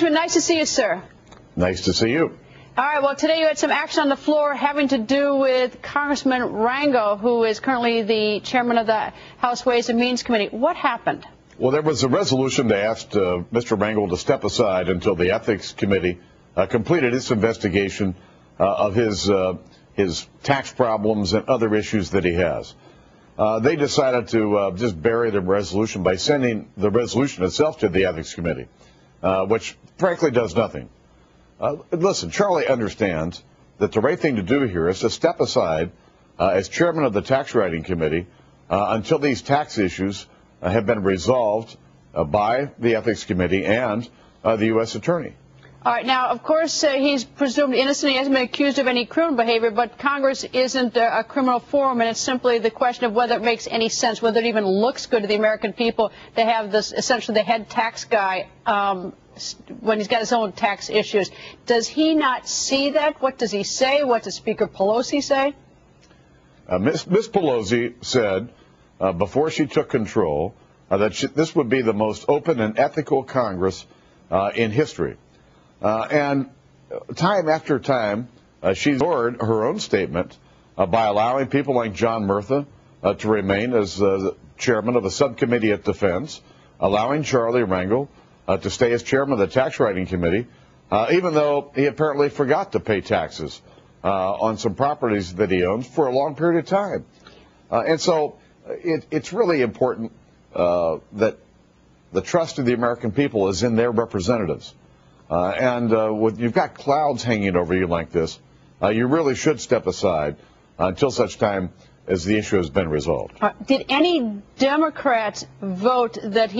Congressman, nice to see you, sir. Nice to see you. All right, well, today you had some action on the floor having to do with Congressman Rangel, who is currently the chairman of the House Ways and Means Committee. What happened? Well, there was a resolution that asked Mr. Rangel to step aside until the Ethics Committee completed its investigation of his tax problems and other issues that he has. They decided to just bury the resolution by sending the resolution itself to the Ethics Committee, which frankly does nothing. Listen, Charlie understands that the right thing to do here is to step aside as chairman of the Tax Writing Committee until these tax issues have been resolved by the Ethics Committee and the U.S. Attorney. All right. Now, of course, he's presumed innocent. He hasn't been accused of any criminal behavior, but Congress isn't a criminal forum, and it's simply the question of whether it makes any sense, whether it even looks good to the American people to have this essentially the head tax guy when he's got his own tax issues. Does he not see that? What does he say? What does Speaker Pelosi say? Ms. Pelosi said before she took control that this would be the most open and ethical Congress in history. And time after time, she's ignored her own statement by allowing people like John Murtha to remain as chairman of the subcommittee at Defense, allowing Charlie Rangel to stay as chairman of the Tax Writing Committee, even though he apparently forgot to pay taxes on some properties that he owns for a long period of time. And so it's really important that the trust of the American people is in their representatives. When you've got clouds hanging over you like this, you really should step aside until such time as the issue has been resolved. Did any Democrats vote that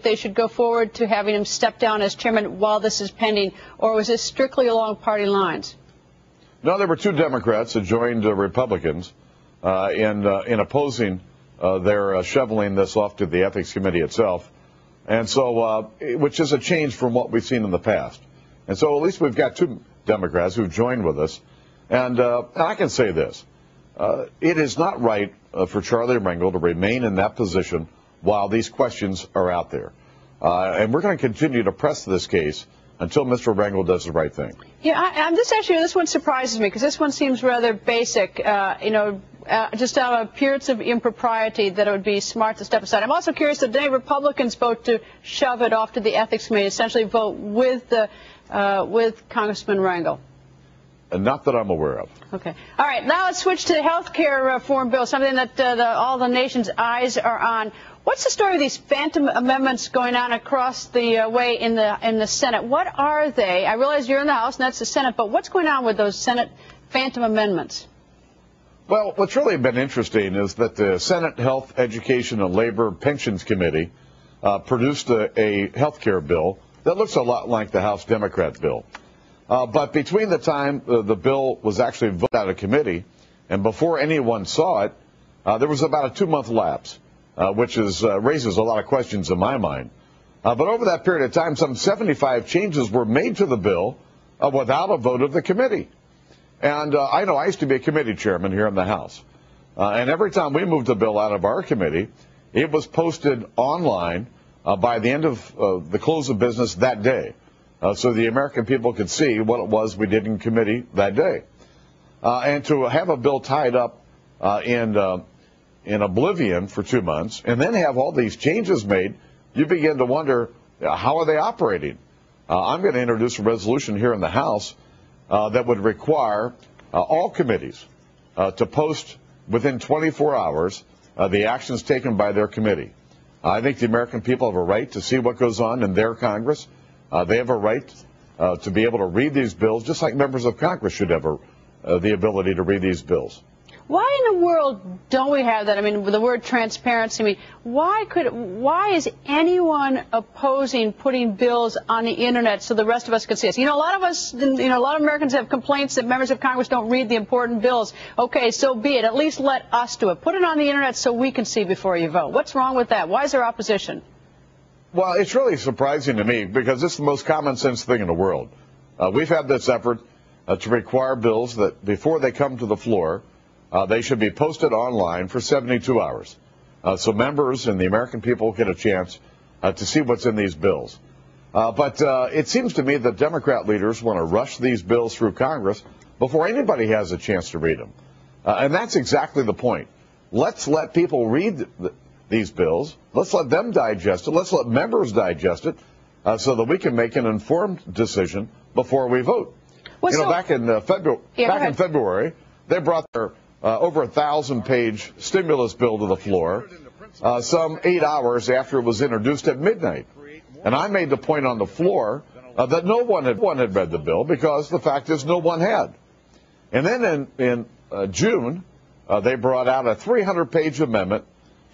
they should go forward to having him step down as chairman while this is pending, or was this strictly along party lines? No, there were two Democrats that joined Republicans in opposing their shoveling this off to the Ethics Committee itself. And so, which is a change from what we've seen in the past. And so at least we've got two Democrats who've joined with us. And I can say this. It is not right for Charlie Rangel to remain in that position while these questions are out there. And we're going to continue to press this case until Mr. Rangel does the right thing. Yeah, this one surprises me because this one seems rather basic. Just out of appearance of impropriety, that it would be smart to step aside. I'm also curious, did any Republicans vote to shove it off to the Ethics Committee, essentially vote with Congressman Rangel? Not that I'm aware of. Okay. All right. Now let's switch to the health care reform bill, something that all the nation's eyes are on. What's the story of these phantom amendments going on across the way in the Senate? What are they? I realize you're in the House and that's the Senate, but what's going on with those Senate phantom amendments? Well, what's really been interesting is that the Senate Health, Education, and Labor Pensions Committee produced a health care bill that looks a lot like the House Democrat bill. But between the time the bill was actually voted out of committee and before anyone saw it, there was about a 2-month lapse, which raises a lot of questions in my mind. But over that period of time, some 75 changes were made to the bill without a vote of the committee. And I know I used to be a committee chairman here in the House. And every time we moved a bill out of our committee, it was posted online by the end of the close of business that day. So the American people could see what it was we did in committee that day. And to have a bill tied up in oblivion for 2 months and then have all these changes made, you begin to wonder, how are they operating? I'm going to introduce a resolution here in the House that would require all committees to post within 24 hours the actions taken by their committee. I think the American people have a right to see what goes on in their Congress. They have a right to be able to read these bills, just like members of Congress should have the ability to read these bills. Why in the world don't we have that? I mean, with the word transparency, I mean, why is anyone opposing putting bills on the internet so the rest of us can see us? You know, a lot of Americans have complaints that members of Congress don't read the important bills. Okay, so be it. At least let us do it. Put it on the internet so we can see before you vote. What's wrong with that? Why is there opposition? Well, it's really surprising to me because it's the most common sense thing in the world. We've had this effort to require bills that before they come to the floor, they should be posted online for 72 hours. So members and the American people get a chance to see what's in these bills. But it seems to me that Democrat leaders want to rush these bills through Congress before anybody has a chance to read them. And that's exactly the point. Let's let people read these bills. Let's let them digest it. Let's let members digest it so that we can make an informed decision before we vote. Well, back in February, they brought their over 1,000-page stimulus bill to the floor some 8 hours after it was introduced at midnight. And I made the point on the floor that no one had read the bill because the fact is no one had. And then in June, they brought out a 300-page amendment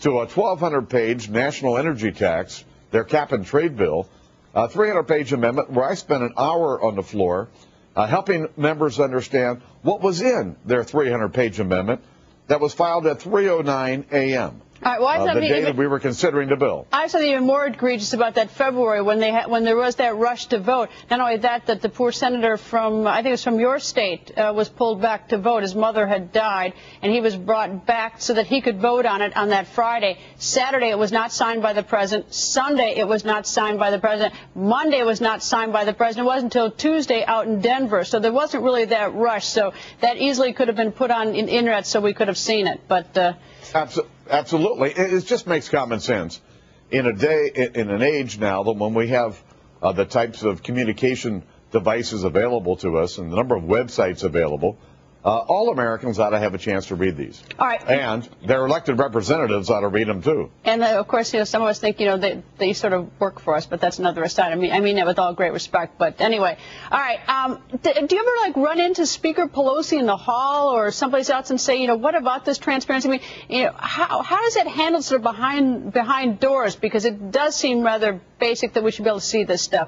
to a 1,200-page national energy tax, their cap-and-trade bill, a 300-page amendment where I spent an hour on the floor helping members understand what was in their 300-page amendment that was filed at 3:09 a.m. All right, the day that we were considering the bill. I have something even more egregious about that February when there was that rush to vote. Not only that the poor senator from, I think it was from your state, was pulled back to vote. His mother had died, and he was brought back so that he could vote on it on that Friday. Saturday, it was not signed by the president. Sunday, it was not signed by the president. Monday, it was not signed by the president. It wasn't until Tuesday out in Denver. So there wasn't really that rush. So that easily could have been put on the internet so we could have seen it. But Absolutely. It just makes common sense. In an age now that when we have the types of communication devices available to us and the number of websites available, all Americans ought to have a chance to read these. All right. And their elected representatives ought to read them, too. And, of course, some of us think, they sort of work for us, but that's another aside. I mean that with all great respect. But anyway, all right. Do you ever, run into Speaker Pelosi in the hall or someplace else and say, what about this transparency? I mean, how does it handled sort of behind doors? Because it does seem rather basic that we should be able to see this stuff.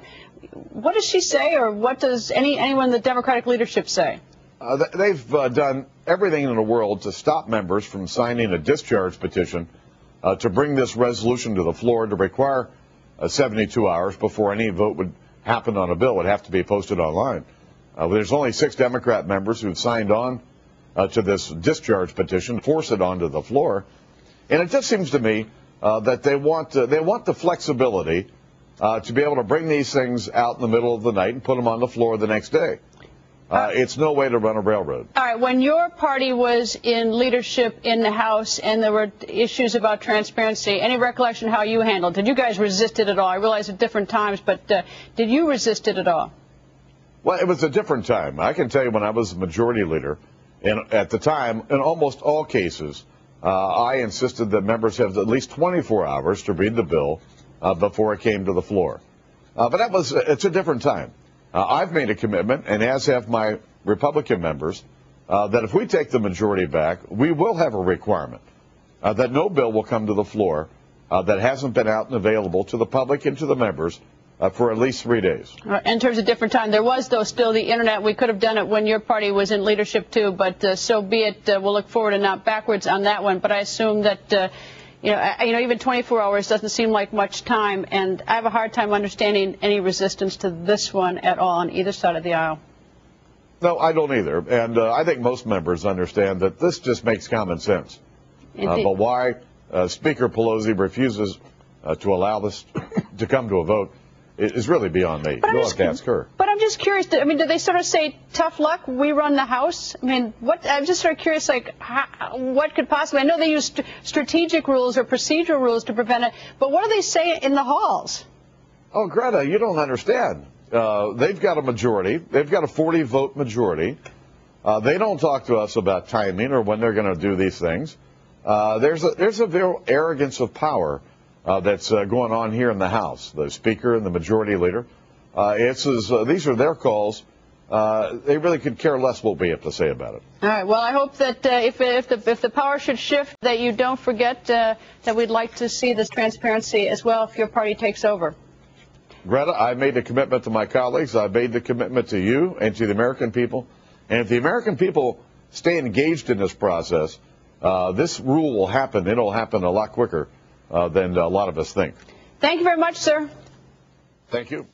What does she say, or what does anyone in the Democratic leadership say? They've done everything in the world to stop members from signing a discharge petition to bring this resolution to the floor to require 72 hours before any vote would happen on a bill. It would have to be posted online. There's only 6 Democrat members who've signed on to this discharge petition to force it onto the floor. And it just seems to me that they want the flexibility to be able to bring these things out in the middle of the night and put them on the floor the next day. It's no way to run a railroad. All right. When your party was in leadership in the House and there were issues about transparency, any recollection how you handled it? Did you guys resist it at all? I realize at different times, but did you resist it at all? Well, it was a different time. I can tell you when I was majority leader, and at the time, in almost all cases, I insisted that members have at least 24 hours to read the bill before it came to the floor. But it's a different time. I've made a commitment, and as have my Republican members, that if we take the majority back, we will have a requirement that no bill will come to the floor that hasn't been out and available to the public and to the members for at least 3 days. In terms of different time, there was, though, still the Internet. We could have done it when your party was in leadership, too, but so be it. We'll look forward and not backwards on that one. But I assume that even 24 hours doesn't seem like much time, and I have a hard time understanding any resistance to this one at all on either side of the aisle. No, I don't either, and I think most members understand that this just makes common sense. But why Speaker Pelosi refuses to allow this to come to a vote is really beyond me. You'll have to ask her. But I'm just curious. Do they sort of say, tough luck, we run the House? I mean, I'm just sort of curious, what could possibly... I know they use strategic rules or procedural rules to prevent it, but what do they say in the halls? Oh, Greta, you don't understand. They've got a majority. They've got a 40-vote majority. They don't talk to us about timing or when they're going to do these things. There's a real arrogance of power that's going on here in the House. The Speaker and the Majority Leader. These are their calls. They really could care less what we have to say about it. All right. Well, I hope that if the power should shift, that you don't forget that we'd like to see this transparency as well if your party takes over. Greta, I made a commitment to my colleagues. I made the commitment to you and to the American people. And if the American people stay engaged in this process, this rule will happen. It'll happen a lot quicker than a lot of us think. Thank you very much, sir. Thank you.